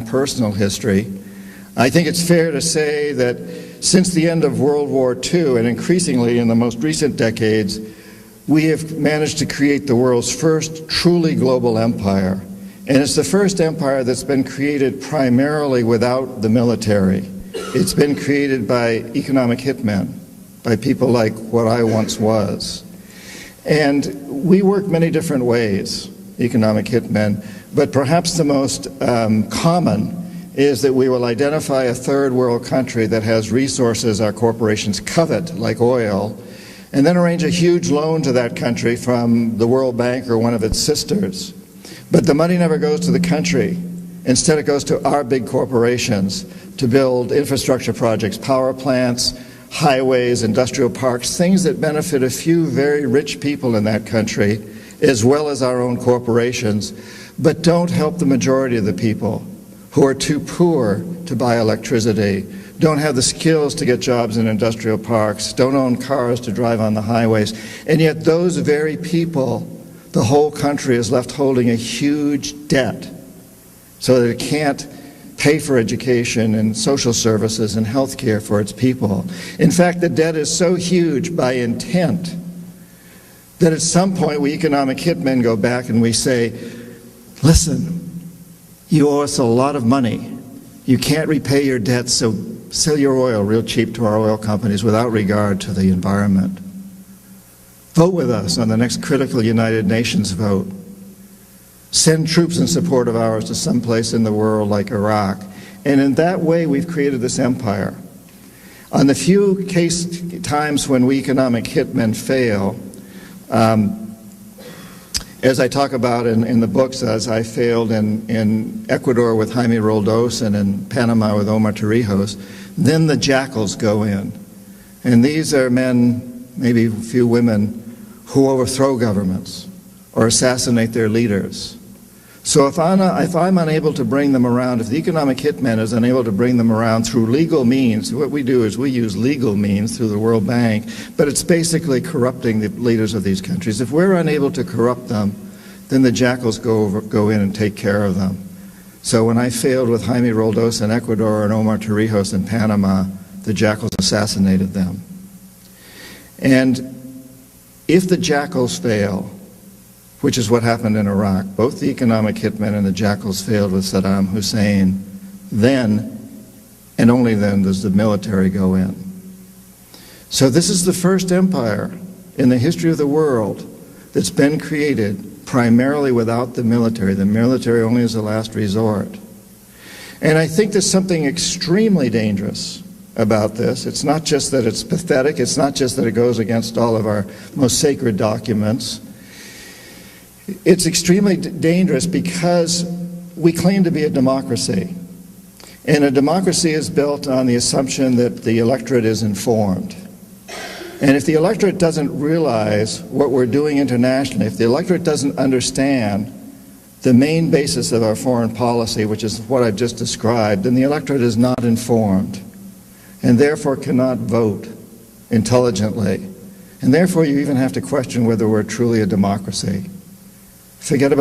own personal history, I think it's fair to say that since the end of World War II, and increasingly in the most recent decades, we have managed to create the world's first truly global empire. And it's the first empire that's been created primarily without the military. It's been created by economic hitmen, by people like what I once was. And we work many different ways, economic hitmen, but perhaps the most common is that we will identify a third world country that has resources our corporations covet, like oil, and then arrange a huge loan to that country from the World Bank or one of its sisters. But the money never goes to the country. Instead, it goes to our big corporations to build infrastructure projects, power plants, highways, industrial parks, things that benefit a few very rich people in that country, as well as our own corporations, but don't help the majority of the people who are too poor to buy electricity, don't have the skills to get jobs in industrial parks, don't own cars to drive on the highways. And yet those very people, the whole country is left holding a huge debt so that it can't pay for education and social services and health care for its people. In fact, the debt is so huge by intent that at some point we economic hitmen go back and we say, listen, you owe us a lot of money. You can't repay your debts, so sell your oil real cheap to our oil companies without regard to the environment. Vote with us on the next critical United Nations vote. Send troops in support of ours to some place in the world like Iraq. And in that way, we've created this empire. On the few times when we economic hitmen fail, as I talk about in the books, as I failed in Ecuador with Jaime Roldos and in Panama with Omar Torrijos, then the jackals go in. And these are men, maybe a few women, who overthrow governments or assassinate their leaders. So if I'm unable to bring them around, if the economic hitman is unable to bring them around through legal means, what we do is we use legal means through the World Bank, but it's basically corrupting the leaders of these countries. If we're unable to corrupt them, then the jackals go in and take care of them. So when I failed with Jaime Roldos in Ecuador and Omar Torrijos in Panama, the jackals assassinated them. And if the jackals fail, which is what happened in Iraq, both the economic hitmen and the jackals failed with Saddam Hussein, then, and only then, does the military go in. So this is the first empire in the history of the world that's been created primarily without the military only as a last resort. And I think there's something extremely dangerous about this. It's not just that it's pathetic, it's not just that it goes against all of our most sacred documents. It's extremely dangerous because we claim to be a democracy. And a democracy is built on the assumption that the electorate is informed. And if the electorate doesn't realize what we're doing internationally, if the electorate doesn't understand the main basis of our foreign policy, which is what I've just described, then the electorate is not informed and therefore cannot vote intelligently. And therefore you even have to question whether we're truly a democracy. Forget about